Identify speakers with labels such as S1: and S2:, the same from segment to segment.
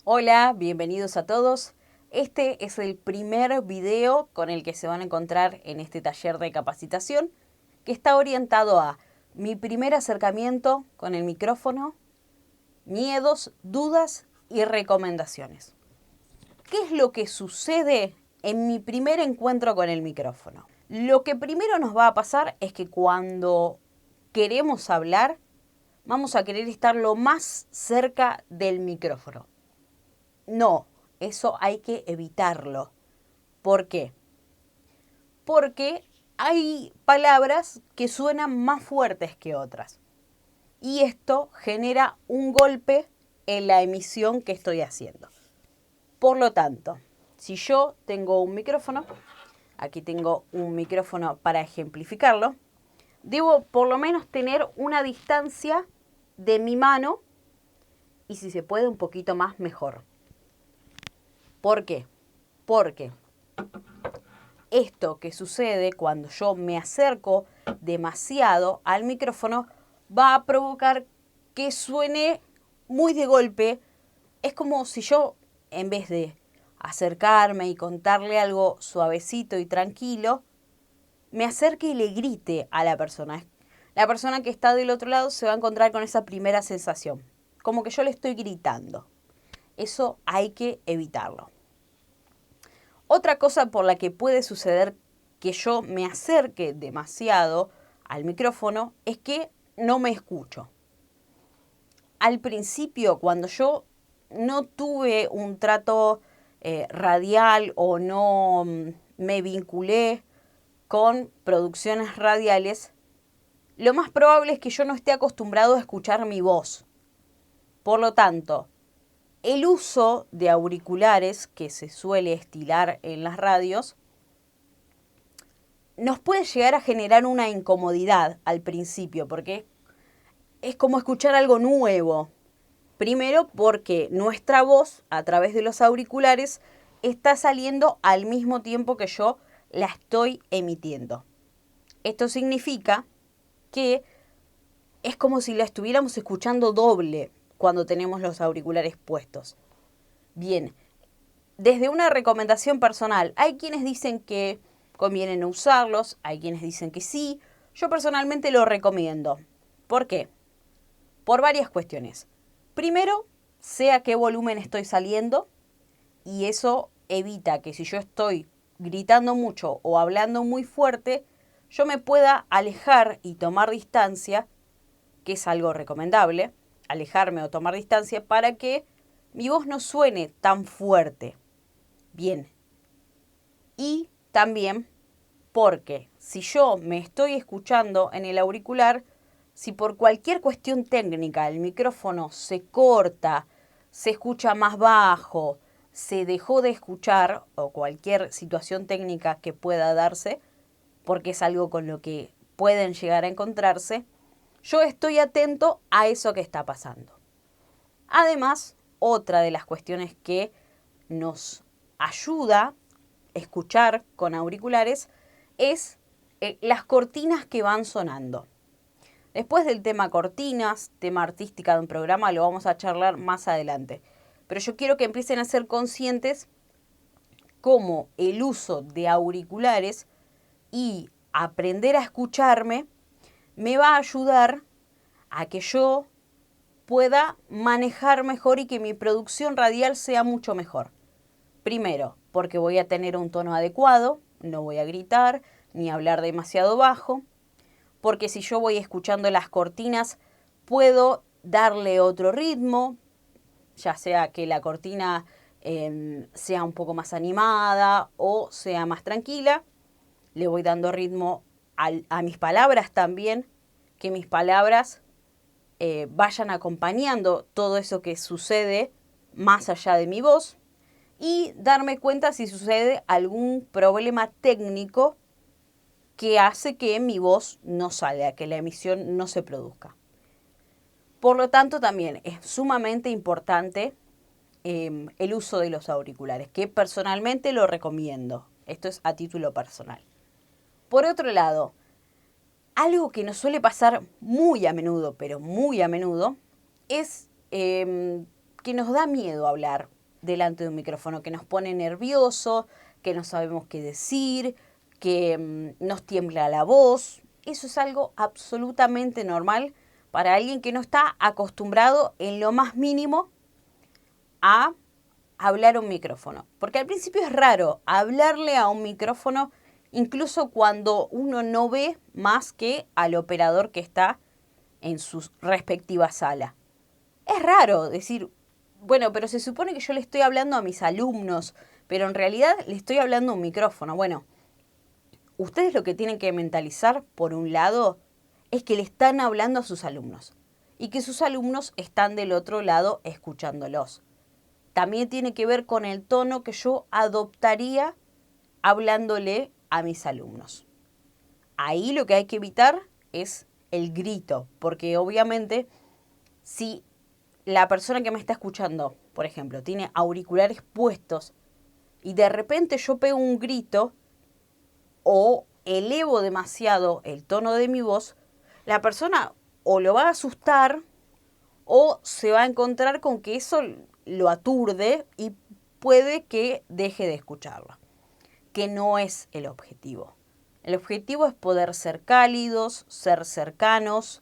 S1: Hola, bienvenidos a todos. Este es el primer video con el que se van a encontrar en este taller de capacitación que está orientado a mi primer acercamiento con el micrófono, miedos, dudas y recomendaciones. ¿Qué es lo que sucede en mi primer encuentro con el micrófono? Lo que primero nos va a pasar es que cuando queremos hablar, vamos a querer estar lo más cerca del micrófono. No, eso hay que evitarlo. ¿Por qué? Porque hay palabras que suenan más fuertes que otras. Y esto genera un golpe en la emisión que estoy haciendo. Por lo tanto, si yo tengo un micrófono, aquí tengo un micrófono para ejemplificarlo, debo por lo menos tener una distancia de mi mano y si se puede un poquito más mejor. ¿Por qué? Porque esto que sucede cuando yo me acerco demasiado al micrófono va a provocar que suene muy de golpe. Es como si yo, en vez de acercarme y contarle algo suavecito y tranquilo, me acerque y le grite a la persona. La persona que está del otro lado se va a encontrar con esa primera sensación, como que yo le estoy gritando. Eso hay que evitarlo. Otra cosa por la que puede suceder que yo me acerque demasiado al micrófono es que no me escucho. Al principio, cuando yo no tuve un trato radial o no me vinculé con producciones radiales, lo más probable es que yo no esté acostumbrado a escuchar mi voz. Por lo tanto, el uso de auriculares que se suele estilar en las radios nos puede llegar a generar una incomodidad al principio, porque es como escuchar algo nuevo. Primero porque nuestra voz a través de los auriculares está saliendo al mismo tiempo que yo la estoy emitiendo. Esto significa que es como si la estuviéramos escuchando doble cuando tenemos los auriculares puestos. Bien, desde una recomendación personal, hay quienes dicen que conviene no usarlos, hay quienes dicen que sí. Yo personalmente lo recomiendo. ¿Por qué? Por varias cuestiones. Primero, sé a qué volumen estoy saliendo y eso evita que si yo estoy gritando mucho o hablando muy fuerte, yo me pueda alejar y tomar distancia, que es algo recomendable, alejarme o tomar distancia para que mi voz no suene tan fuerte. Bien. Y también porque si yo me estoy escuchando en el auricular, si por cualquier cuestión técnica el micrófono se corta, se escucha más bajo, se dejó de escuchar o cualquier situación técnica que pueda darse, porque es algo con lo que pueden llegar a encontrarse, yo estoy atento a eso que está pasando. Además, otra de las cuestiones que nos ayuda a escuchar con auriculares es las cortinas que van sonando. Después del tema cortinas, tema artística de un programa, lo vamos a charlar más adelante. Pero yo quiero que empiecen a ser conscientes cómo el uso de auriculares y aprender a escucharme me va a ayudar a que yo pueda manejar mejor y que mi producción radial sea mucho mejor. Primero, porque voy a tener un tono adecuado, no voy a gritar ni hablar demasiado bajo, porque si yo voy escuchando las cortinas, puedo darle otro ritmo, ya sea que la cortina sea un poco más animada o sea más tranquila. Le voy dando ritmo a mis palabras también, que mis palabras vayan acompañando todo eso que sucede más allá de mi voz y darme cuenta si sucede algún problema técnico que hace que mi voz no salga, que la emisión no se produzca. Por lo tanto, también es sumamente importante el uso de los auriculares, que personalmente lo recomiendo. Esto es a título personal. Por otro lado, algo que nos suele pasar muy a menudo, pero muy a menudo, es que nos da miedo hablar delante de un micrófono, que nos pone nervioso, que no sabemos qué decir, que nos tiembla la voz. Eso es algo absolutamente normal para alguien que no está acostumbrado en lo más mínimo a hablar a un micrófono. Porque al principio es raro hablarle a un micrófono, incluso cuando uno no ve más que al operador que está en su respectiva sala. Es raro decir, bueno, pero se supone que yo le estoy hablando a mis alumnos, pero en realidad le estoy hablando a un micrófono. Bueno, ustedes lo que tienen que mentalizar, por un lado, es que le están hablando a sus alumnos y que sus alumnos están del otro lado escuchándolos. También tiene que ver con el tono que yo adoptaría hablándole a mis alumnos. Ahí lo que hay que evitar es el grito, porque obviamente si la persona que me está escuchando, por ejemplo, tiene auriculares puestos y de repente yo pego un grito o elevo demasiado el tono de mi voz, la persona o lo va a asustar o se va a encontrar con que eso lo aturde y puede que deje de escucharlo, que no es el objetivo. El objetivo es poder ser cálidos, ser cercanos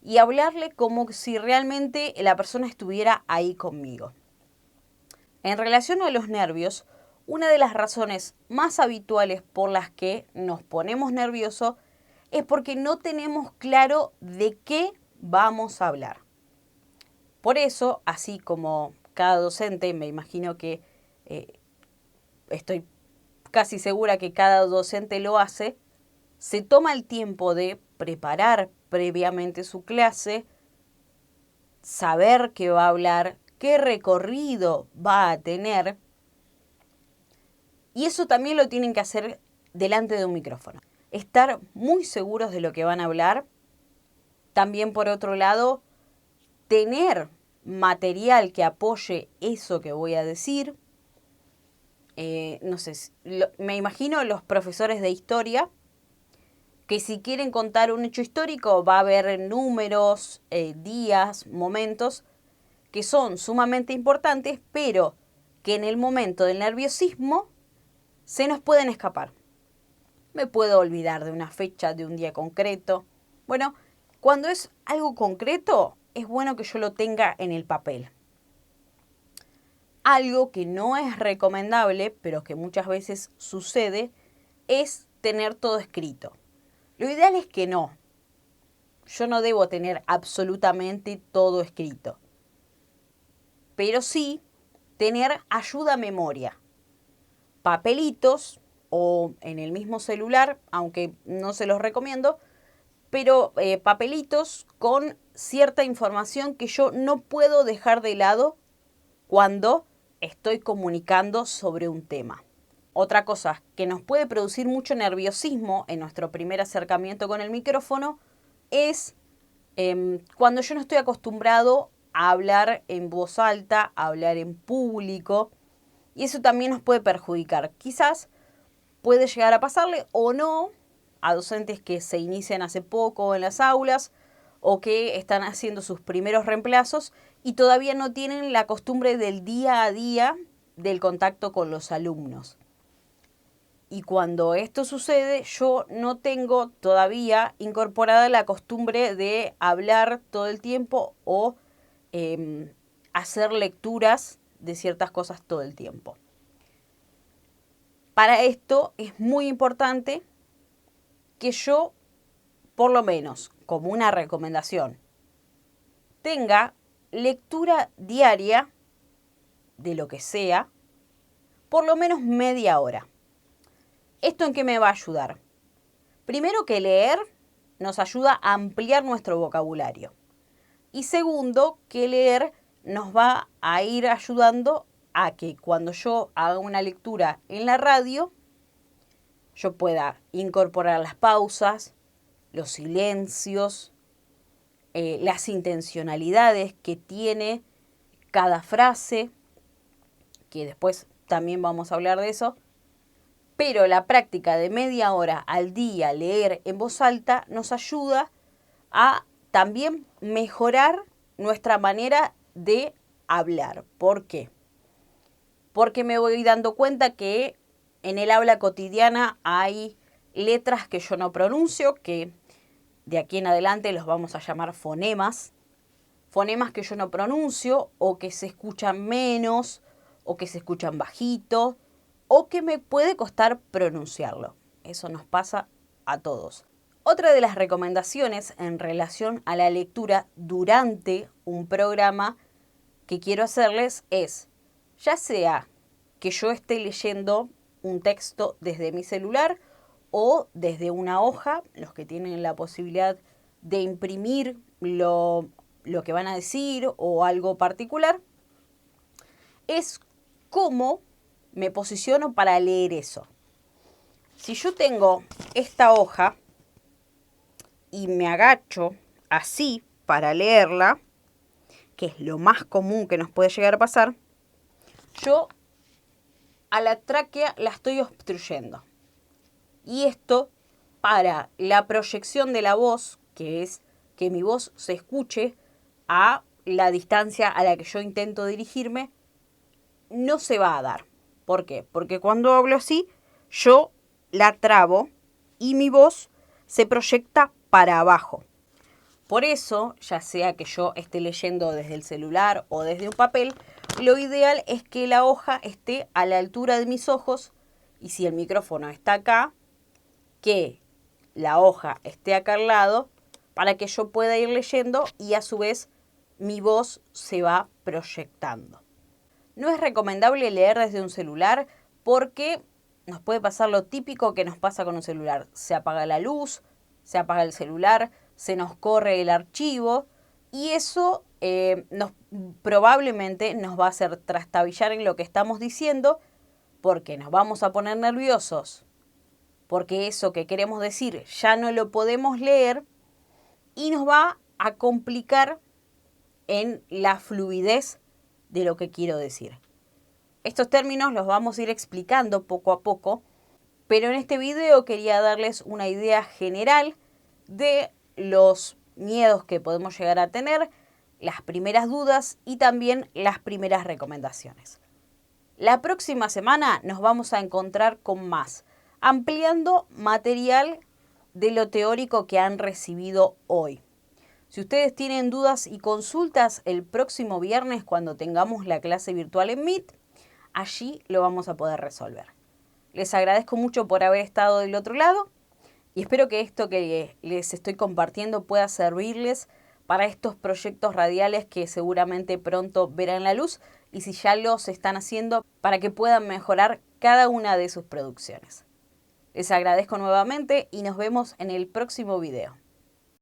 S1: y hablarle como si realmente la persona estuviera ahí conmigo. En relación a los nervios, una de las razones más habituales por las que nos ponemos nerviosos es porque no tenemos claro de qué vamos a hablar. Por eso, así como cada docente, me imagino que estoy casi segura que cada docente lo hace, se toma el tiempo de preparar previamente su clase, saber qué va a hablar, qué recorrido va a tener, y eso también lo tienen que hacer delante de un micrófono. Estar muy seguros de lo que van a hablar. También, por otro lado, tener material que apoye eso que voy a decir. No sé, me imagino los profesores de historia que si quieren contar un hecho histórico va a haber números, días, momentos que son sumamente importantes, pero que en el momento del nerviosismo se nos pueden escapar. Me puedo olvidar de una fecha, de un día concreto. Bueno, cuando es algo concreto, es bueno que yo lo tenga en el papel. Algo que no es recomendable, pero que muchas veces sucede, es tener todo escrito. Lo ideal es que no. Yo no debo tener absolutamente todo escrito. Pero sí tener ayuda a memoria. Papelitos o en el mismo celular, aunque no se los recomiendo, pero papelitos con cierta información que yo no puedo dejar de lado cuando estoy comunicando sobre un tema. Otra cosa que nos puede producir mucho nerviosismo en nuestro primer acercamiento con el micrófono es cuando yo no estoy acostumbrado a hablar en voz alta, a hablar en público, y eso también nos puede perjudicar. Quizás puede llegar a pasarle o no a docentes que se inician hace poco en las aulas o que están haciendo sus primeros reemplazos y todavía no tienen la costumbre del día a día del contacto con los alumnos. Y cuando esto sucede, yo no tengo todavía incorporada la costumbre de hablar todo el tiempo o hacer lecturas de ciertas cosas todo el tiempo. Para esto es muy importante que yo, por lo menos como una recomendación, tenga lectura diaria de lo que sea, por lo menos media hora. ¿Esto en qué me va a ayudar? Primero, que leer nos ayuda a ampliar nuestro vocabulario. Y segundo, que leer nos va a ir ayudando a que cuando yo haga una lectura en la radio, yo pueda incorporar las pausas, los silencios, las intencionalidades que tiene cada frase, que después también vamos a hablar de eso. Pero la práctica de media hora al día leer en voz alta nos ayuda a también mejorar nuestra manera de hablar. ¿Por qué? Porque me voy dando cuenta que en el habla cotidiana hay letras que yo no pronuncio, que de aquí en adelante los vamos a llamar fonemas. Fonemas que yo no pronuncio, o que se escuchan menos, o que se escuchan bajito, o que me puede costar pronunciarlo. Eso nos pasa a todos. Otra de las recomendaciones en relación a la lectura durante un programa que quiero hacerles es, ya sea que yo esté leyendo un texto desde mi celular o desde una hoja, los que tienen la posibilidad de imprimir lo que van a decir o algo particular, es cómo me posiciono para leer eso. Si yo tengo esta hoja y me agacho así para leerla, que es lo más común que nos puede llegar a pasar, yo a la tráquea la estoy obstruyendo. Y esto, para la proyección de la voz, que es que mi voz se escuche a la distancia a la que yo intento dirigirme, no se va a dar. ¿Por qué? Porque cuando hablo así, yo la trabo y mi voz se proyecta para abajo. Por eso, ya sea que yo esté leyendo desde el celular o desde un papel, lo ideal es que la hoja esté a la altura de mis ojos y si el micrófono está acá, que la hoja esté acá al lado para que yo pueda ir leyendo y a su vez mi voz se va proyectando. No es recomendable leer desde un celular porque nos puede pasar lo típico que nos pasa con un celular. Se apaga la luz, se apaga el celular, se nos corre el archivo y eso probablemente nos va a hacer trastabillar en lo que estamos diciendo porque nos vamos a poner nerviosos, porque eso que queremos decir ya no lo podemos leer y nos va a complicar en la fluidez de lo que quiero decir. Estos términos los vamos a ir explicando poco a poco, pero en este video quería darles una idea general de los miedos que podemos llegar a tener, las primeras dudas y también las primeras recomendaciones. La próxima semana nos vamos a encontrar con más, ampliando material de lo teórico que han recibido hoy. Si ustedes tienen dudas y consultas el próximo viernes cuando tengamos la clase virtual en Meet, allí lo vamos a poder resolver. Les agradezco mucho por haber estado del otro lado y espero que esto que les estoy compartiendo pueda servirles para estos proyectos radiales que seguramente pronto verán la luz y si ya los están haciendo para que puedan mejorar cada una de sus producciones. Les agradezco nuevamente y nos vemos en el próximo video.